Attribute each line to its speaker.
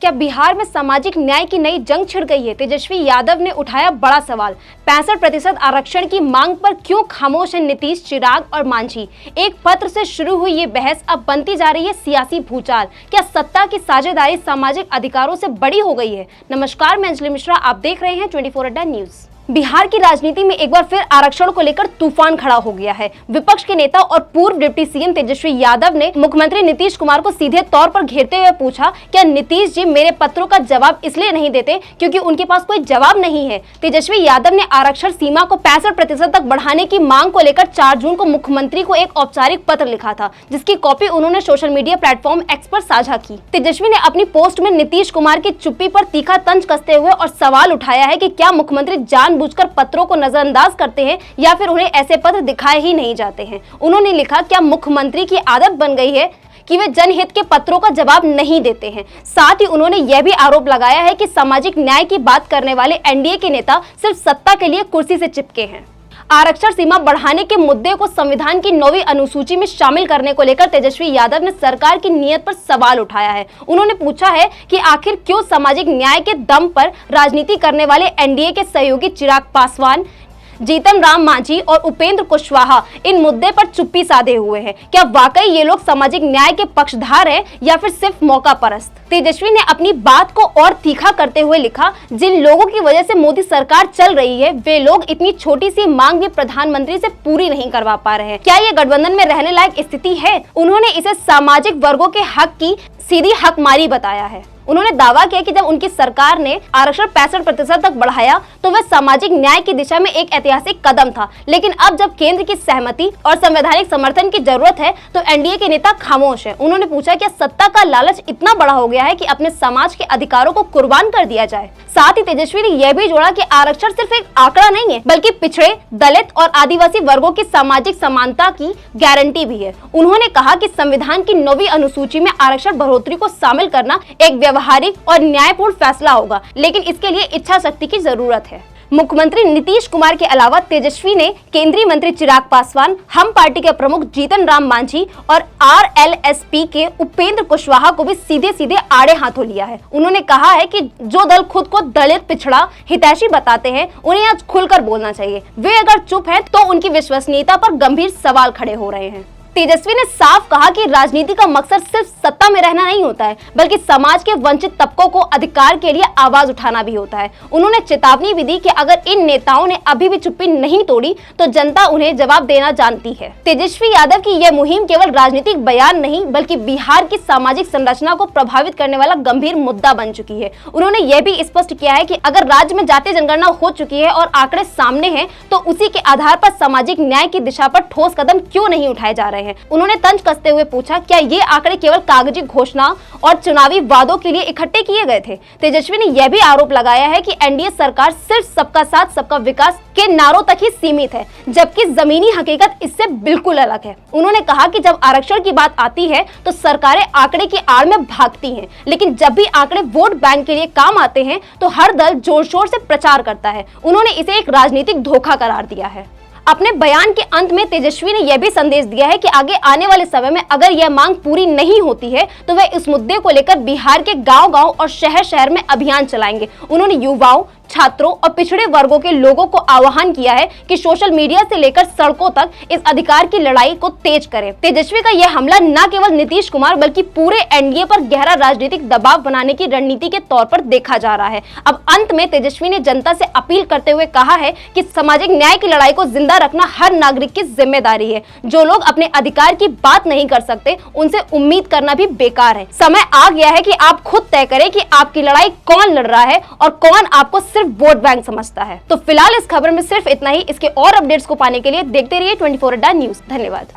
Speaker 1: क्या बिहार में सामाजिक न्याय की नई जंग छिड़ गई है? तेजस्वी यादव ने उठाया बड़ा सवाल। 65% आरक्षण की मांग पर क्यों खामोश हैं नीतीश, चिराग और मांझी? एक पत्र से शुरू हुई ये बहस अब बनती जा रही है सियासी भूचाल। क्या सत्ता की साझेदारी सामाजिक अधिकारों से बड़ी हो गई है? नमस्कार, मैं अंजलि मिश्रा, आप देख रहे हैं 24 अड्डा न्यूज। बिहार की राजनीति में एक बार फिर आरक्षण को लेकर तूफान खड़ा हो गया है। विपक्ष के नेता और पूर्व डिप्टी सीएम तेजस्वी यादव ने मुख्यमंत्री नीतीश कुमार को सीधे तौर पर घेरते हुए पूछा, क्या नीतीश जी मेरे पत्रों का जवाब इसलिए नहीं देते क्योंकि उनके पास कोई जवाब नहीं है? तेजस्वी यादव ने आरक्षण सीमा को 65% तक बढ़ाने की मांग को लेकर 4 जून को मुख्यमंत्री को एक औपचारिक पत्र लिखा था, जिसकी कॉपी उन्होंने सोशल मीडिया प्लेटफॉर्म एक्स पर साझा की। तेजस्वी ने अपनी पोस्ट में नीतीश कुमार की चुप्पी पर तीखा तंज कसते हुए और सवाल उठाया है कि क्या मुख्यमंत्री जानबूझकर पत्रों को नजरअंदाज करते हैं या फिर उन्हें ऐसे पत्र दिखाए ही नहीं जाते हैं। उन्होंने लिखा, क्या मुख्यमंत्री की आदत बन गई है कि वे जनहित के पत्रों का जवाब नहीं देते हैं? साथ ही उन्होंने यह भी आरोप लगाया है कि सामाजिक न्याय की बात करने वाले एनडीए के नेता सिर्फ सत्ता के लिए कुर्सी से चिपके हैं। आरक्षण सीमा बढ़ाने के मुद्दे को संविधान की 9वीं अनुसूची में शामिल करने को लेकर तेजस्वी यादव ने सरकार की नीयत पर सवाल उठाया है। उन्होंने पूछा है कि आखिर क्यों सामाजिक न्याय के दम पर राजनीति करने वाले एनडीए के सहयोगी चिराग पासवान, जीतन राम मांझी और उपेंद्र कुशवाहा इन मुद्दे पर चुप्पी साधे हुए हैं। क्या वाकई ये लोग सामाजिक न्याय के पक्षधार हैं या फिर सिर्फ मौका परस्त? तेजस्वी ने अपनी बात को और तीखा करते हुए लिखा, जिन लोगों की वजह से मोदी सरकार चल रही है वे लोग इतनी छोटी सी मांग भी प्रधानमंत्री से पूरी नहीं करवा पा रहे हैं। क्या ये गठबंधन में रहने लायक स्थिति है? उन्होंने इसे सामाजिक वर्गों के हक की सीधी हकमारी बताया है। उन्होंने दावा किया कि जब उनकी सरकार ने आरक्षण 65% तक बढ़ाया तो वह सामाजिक न्याय की दिशा में एक ऐतिहासिक कदम था, लेकिन अब जब केंद्र की सहमति और संवैधानिक समर्थन की जरूरत है तो एनडीए के नेता खामोश हैं। उन्होंने पूछा, क्या सत्ता का लालच इतना बड़ा हो गया है कि अपने समाज के अधिकारों को कुर्बान कर दिया जाए? साथ ही तेजस्वी ने यह भी जोड़ा कि आरक्षण सिर्फ एक आंकड़ा नहीं है, बल्कि पिछड़े, दलित और आदिवासी वर्गों की सामाजिक समानता की गारंटी भी है। उन्होंने कहा कि संविधान की 9वीं अनुसूची में आरक्षण बढ़ोतरी को शामिल करना एक व्यावहारिक और न्यायपूर्ण फैसला होगा, लेकिन इसके लिए इच्छा शक्ति की जरूरत है। मुख्यमंत्री नीतीश कुमार के अलावा तेजस्वी ने केंद्रीय मंत्री चिराग पासवान, हम पार्टी के प्रमुख जीतन राम मांझी और आरएलएसपी के उपेंद्र कुशवाहा को भी सीधे सीधे आड़े हाथों लिया है। उन्होंने कहा है कि जो दल खुद को दलित, पिछड़ा, हितैषी बताते हैं उन्हें आज खुलकर बोलना चाहिए। वे अगर चुप हैं तो उनकी विश्वसनीयता पर गंभीर सवाल खड़े हो रहे हैं। तेजस्वी ने साफ कहा कि राजनीति का मकसद सिर्फ सत्ता में रहना नहीं होता है, बल्कि समाज के वंचित तबकों को अधिकार के लिए आवाज उठाना भी होता है। उन्होंने चेतावनी भी दी कि अगर इन नेताओं ने अभी भी चुप्पी नहीं तोड़ी तो जनता उन्हें जवाब देना जानती है। तेजस्वी यादव की यह मुहिम केवल राजनीतिक बयान नहीं बल्कि बिहार की सामाजिक संरचना को प्रभावित करने वाला गंभीर मुद्दा बन चुकी है। उन्होंने यह भी स्पष्ट किया है कि अगर राज्य में जातीय जनगणना हो चुकी है और आंकड़े सामने हैं तो उसी के आधार पर सामाजिक न्याय की दिशा पर ठोस कदम क्यों नहीं उठाए जा रहे हैं। उन्होंने तंज कसते हुए पूछा, क्या ये आंकड़े केवल कागजी घोषणा और चुनावी वादों के लिए इकट्ठे किए गए थे? तेजस्वी ने यह भी आरोप लगाया है कि एनडीए सरकार सिर्फ सबका साथ सबका विकास के नारों तक ही सीमित है, जबकि जमीनी हकीकत इससे बिल्कुल अलग है। उन्होंने कहा कि जब आरक्षण की बात आती है तो सरकारें आंकड़े की आड़ में भागती हैं, लेकिन जब भी आंकड़े वोट बैंक के लिए काम आते हैं तो हर दल जोर शोर से प्रचार करता है। उन्होंने इसे एक राजनीतिक धोखा करार दिया है। अपने बयान के अंत में तेजस्वी ने यह भी संदेश दिया है कि आगे आने वाले समय में अगर यह मांग पूरी नहीं होती है तो वे इस मुद्दे को लेकर बिहार के गांव-गांव और शहर-शहर में अभियान चलाएंगे। उन्होंने युवाओं, छात्रों और पिछड़े वर्गों के लोगों को आह्वान किया है कि सोशल मीडिया से लेकर सड़कों तक इस अधिकार की लड़ाई को तेज करें। तेजस्वी का यह हमला न केवल नीतीश कुमार बल्कि पूरे एनडीए पर गहरा राजनीतिक दबाव बनाने की रणनीति के तौर पर देखा जा रहा है। अब अंत में तेजस्वी ने जनता से अपील करते हुए कहा है कि सामाजिक न्याय की लड़ाई को जिंदा रखना हर नागरिक की जिम्मेदारी है। जो लोग अपने अधिकार की बात नहीं कर सकते उनसे उम्मीद करना भी बेकार है। समय आ गया है कि आप खुद तय करें कि आपकी लड़ाई कौन लड़ रहा है और कौन आपको सिर्फ वोट बैंक समझता है। तो फिलहाल इस खबर में सिर्फ इतना ही। इसके और अपडेट्स को पाने के लिए देखते रहिए 24 अड्डा न्यूज। धन्यवाद।